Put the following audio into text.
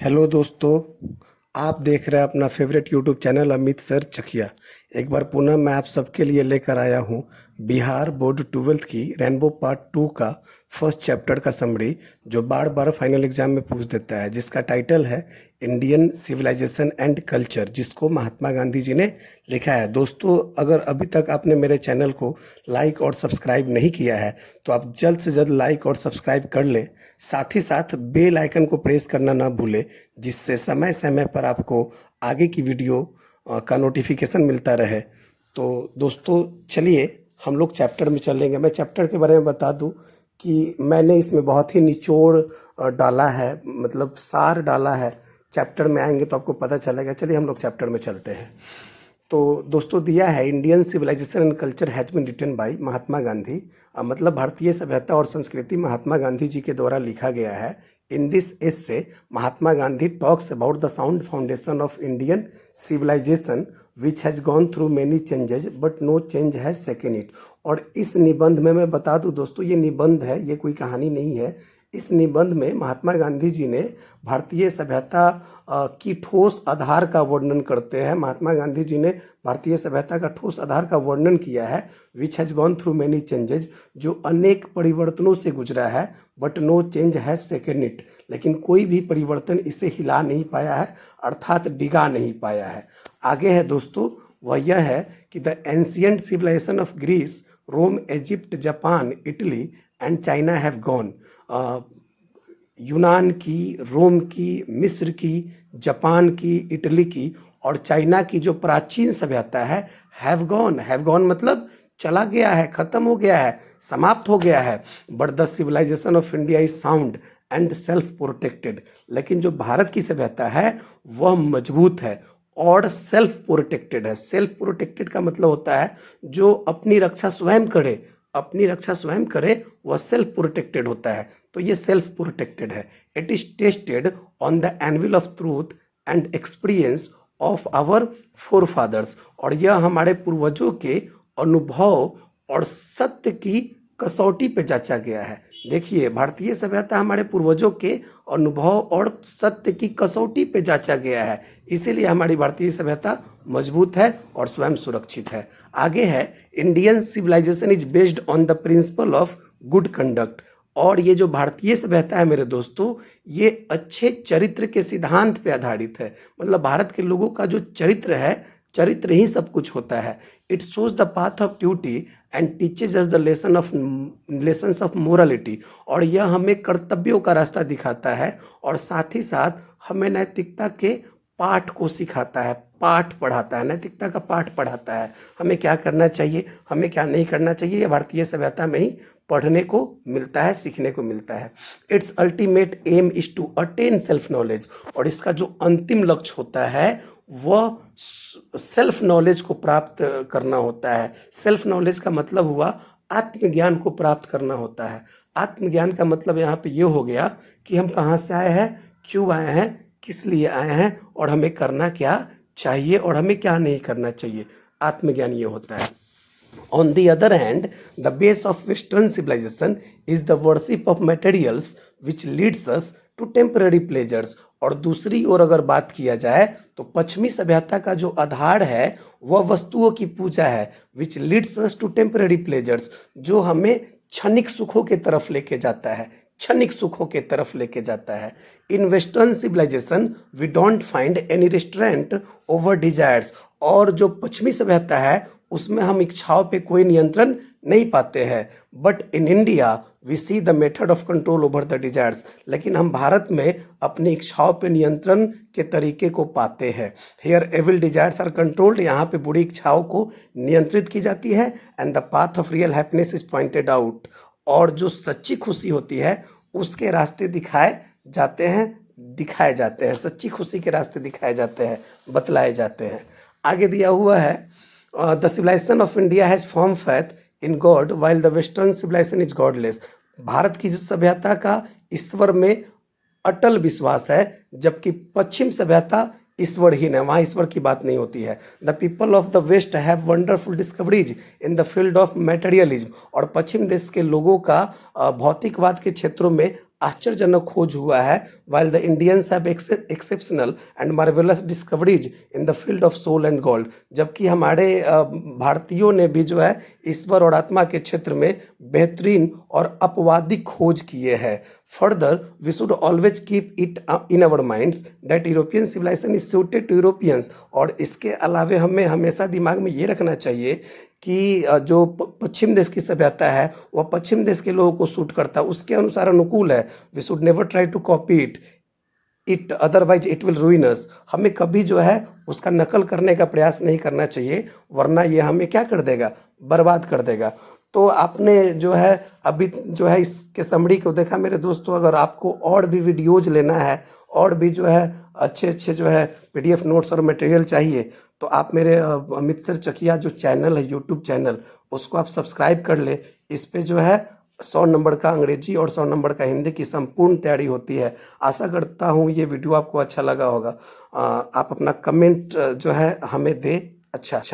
Hello दोस्तों। आप देख रहे हैं अपना favourite YouTube channel Amit sir Chakiya. एक बार पुनः मैं आप सबके लिए लेकर आया हूँ बिहार बोर्ड 12th की रेनबो पार्ट 2 का फर्स्ट चैप्टर का समरी, जो बार बार फाइनल एग्जाम में पूछ देता है, जिसका टाइटल है इंडियन सिविलाइजेशन एंड कल्चर, जिसको महात्मा गांधी जी ने लिखा है। दोस्तों, अगर अभी तक आपने मेरे चैनल को लाइक और सब्सक्राइब नहीं किया है तो आप जल्द से जल्द लाइक और सब्सक्राइब कर लें। साथ ही साथ बेल आइकन को प्रेस करना ना भूलें, जिससे समय समय पर आपको आगे की वीडियो का नोटिफिकेशन मिलता रहे। तो दोस्तों, चलिए हम लोग चैप्टर में चलेंगे। मैं चैप्टर के बारे में बता दूं कि मैंने इसमें बहुत ही निचोड़ डाला है, मतलब सार डाला है। चैप्टर में आएंगे तो आपको पता चलेगा। चलिए हम लोग चैप्टर में चलते हैं। तो दोस्तों, दिया है Indian civilisation and culture has been written by Mahatma Gandhi, मतलब भारतीय सभ्यता और संस्कृति महात्मा गांधी जी के द्वारा लिखा गया है। In this essay Mahatma Gandhi talks about the sound foundation of Indian civilisation which has gone through many changes but no change has second it. और इस निबंध में मैं बता दूं दोस्तों, ये निबंध है, ये कोई कहानी नहीं है। इस निबंध में महात्मा गांधी जी ने भारतीय सभ्यता की ठोस आधार का वर्णन करते हैं। महात्मा गांधी जी ने भारतीय सभ्यता का ठोस आधार का वर्णन किया है। Which has gone through many changes, जो अनेक परिवर्तनों से गुजरा है, but no change has second it, लेकिन कोई भी परिवर्तन इसे हिला नहीं पाया है, अर्थात डिगा नहीं पाया है। आगे है दोस्तों, वह यह है कि the ancient civilisation of Greece, Rome, Egypt, Japan, Italy and China have gone. यूनान की, रोम की, मिस्र की, जापान की, इटली की और चाइना की जो प्राचीन सभ्यता है, हैव गॉन मतलब चला गया है, खत्म हो गया है, समाप्त हो गया है। But the civilisation of India is sound and self protected, लेकिन जो भारत की सभ्यता है वह मजबूत है और सेल्फ प्रोटेक्टेड है। सेल्फ प्रोटेक्टेड का मतलब होता है जो अपनी रक्षा स्वयं करे, अपनी रक्षा स्वयं करे, वह सेल्फ प्रोटेक्टेड होता है। तो ये सेल्फ प्रोटेक्टेड है। It is tested on the anvil of truth and experience of our forefathers, और यह हमारे पूर्वजों के अनुभव और सत्य की कसौटी पे जांचा गया है। देखिए, भारतीय सभ्यता हमारे पूर्वजों के अनुभव और सत्य की कसौटी पे जांचा गया है, इसीलिए हमारी भारतीय सभ्यता मजबूत है और स्वयं सुरक्षित है। आगे है, Indian civilisation is based on the principle of good conduct, और ये जो भारतीय सभ्यता है मेरे दोस्तों, ये अच्छे चरित्र के सिद्धांत पे आधारित है। मतलब भारत के लोगों का जो चरित्र है, चरित्र ही सब कुछ होता है। It shows the path of duty and teaches us the lessons of morality, और यह हमें कर्तव्यों का रास्ता दिखाता है और साथ ही साथ हमें नैतिकता के पाठ को सिखाता है, पाठ पढ़ाता है, नैतिकता का पाठ पढ़ाता है। हमें क्या करना चाहिए, हमें क्या नहीं करना चाहिए, यह भारतीय सभ्यता में ही पढ़ने को मिलता है, सीखने को मिलता है। It's ultimate aim is to attain self knowledge, और इसका जो अंतिम लक्ष्य होता है वह सेल्फ नॉलेज को प्राप्त करना होता है। सेल्फ नॉलेज का मतलब हुआ आत्मज्ञान को प्राप्त करना होता है। आत्मज्ञान का मतलब यहाँ पे ये हो गया कि हम कहाँ से आए हैं, क्यों आए हैं, किस लिए आए हैं, और हमें करना क्या चाहिए और हमें क्या नहीं करना चाहिए। आत्मज्ञान ये होता है। On the other hand, the base of Western civilization is the worship of materials which leads us to temporary pleasures। और दूसरी ओर अगर बात किया जाए तो पश्चिमी सभ्यता का जो आधार है वह वस्तुओं की पूजा है, which leads us to temporary pleasures, जो हमें क्षणिक सुखों के तरफ लेके जाता है, क्षणिक सुखों के तरफ लेके जाता है। In western civilisation we don't find any restraint over desires, और जो पश्चिमी सभ्यता है उसमें हम इच्छाओं पे कोई नियंत्रण नहीं पाते हैं। But in India we see the method of control over the desires, लेकिन हम भारत में अपनी इच्छाओं पे नियंत्रण के तरीके को पाते हैं। Here evil desires are controlled, यहाँ पे बुरी इच्छाओं को नियंत्रित की जाती है। And the path of real happiness is pointed out, और जो सच्ची खुशी होती है उसके रास्ते दिखाए जाते हैं, सच्ची खुशी के रास्ते दिखाए जाते हैं, बतलाए जाते हैं। आगे दिया हुआ है, the civilisation of India has form faith in God while the western civilisation is godless. Bharat की सभ्यता का ईश्वर में अटल विश्वास है, जबकि पश्चिम सभ्यता ईश्वरहीन है, वहाँ ईश्वर की बात नहीं होती है। The people of the West have wonderful discoveries in the field of materialism, और पश्चिम देश के लोगों का भौतिकवाद के क्षेत्रों में आश्चर्यजनक खोज हुआ है, while the Indians have exceptional and marvelous discoveries in the field of soul and gold। जबकि हमारे भारतीयों ने भी जो है ईश्वर और आत्मा के क्षेत्र में बेहतरीन और अपवादी खोज किए हैं। Further we should always keep it in our minds that European civilisation is suited to Europeans. और इसके अलावे हमें हमेशा दिमाग में ये रखना चाहिए कि जो पश्चिम देश की सभ्यता है वह पश्चिम देश के लोगों को सूट करता है, उसके अनुसार अनुकूल है। We should never try to copy it otherwise it will ruin us. हमें कभी जो है उसका नकल करने का प्रयास नहीं करना चाहिए, वरना ये हमें क्या कर देगा, बर्बाद कर देगा। तो आपने जो है अभी जो है इसके समरी को देखा मेरे दोस्तों। अगर आपको और भी वीडियोज लेना है और भी जो है अच्छे अच्छे जो है PDF नोट्स और मटेरियल चाहिए तो आप मेरे अमित सर चकिया जो चैनल है यूट्यूब चैनल, उसको आप सब्सक्राइब कर ले। इस पे जो है 100 नंबर का अंग्रेजी और 100 नंबर का हिंदी की संपूर्ण तैयारी होती है। आशा करता हूँ ये वीडियो आपको अच्छा लगा होगा। आप अपना कमेंट जो है हमें दे। अच्छा।